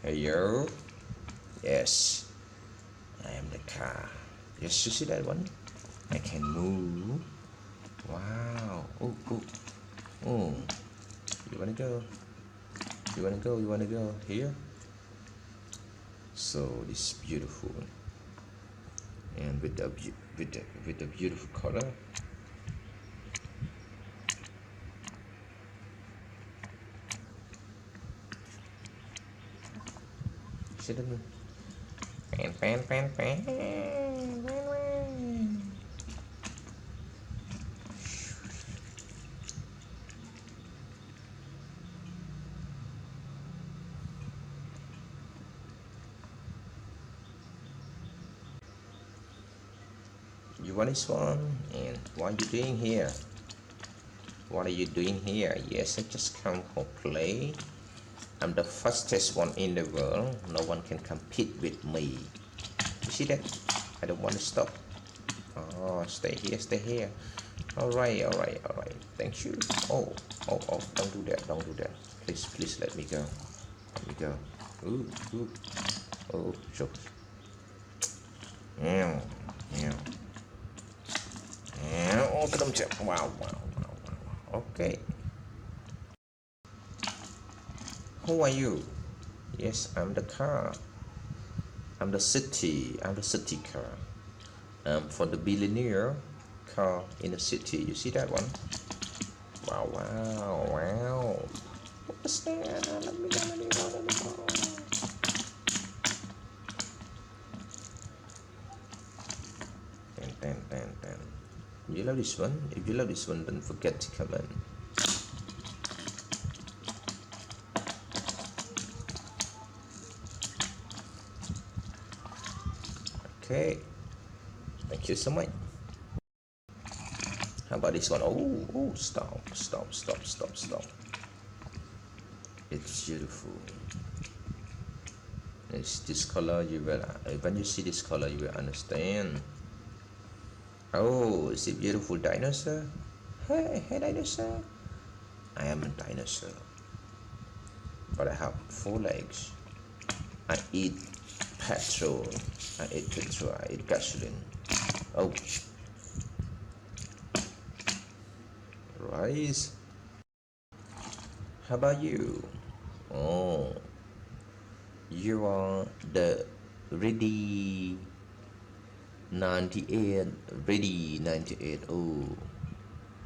Hey yo. Yes, I am the car. Yes, you see that one? I can move. Wow. Oh, oh, oh. You wanna go? You wanna go? You wanna go here? So this beautiful, and with the beautiful color. See that? Pan, pan, pan, pan, pan, pan. You want this one? And what are you doing here? What are you doing here? Yes, I just come for play. I'm the fastest one in the world. No one can compete with me. You see that? I don't want to stop. Oh, stay here, stay here. Alright, alright, alright. Thank you. Oh, oh, oh, don't do that, don't do that. Please, please let me go. Let me go. Ooh, ooh. Oh, sure. Meow, meow. Meow. Oh, cái đâm chẹp. Wow, wow, wow, wow. Okay. Who are you? Yes, I'm the car. I'm the city. I'm the city car. For the billionaire car in the city. You see that one? Wow, wow, wow. What's that? Let me go, let me go, let me go. Ten, ten, ten, ten. You love this one? If you love this one, don't forget to comment. Okay. Thank you so much. How about this one? Oh, oh, stop, stop, stop, stop, stop. It's beautiful. It's this color. You will, when you see this color, you will understand. Oh, it's a beautiful dinosaur. Hey, hey, dinosaur. I am a dinosaur, but I have 4 legs. I eat petrol. I eat petrol. I eat gasoline. Oh, rice. How about you? Oh, you are the ready 98. Ready 98. Oh,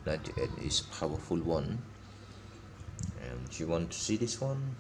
98 is powerful one. And you want to see this one?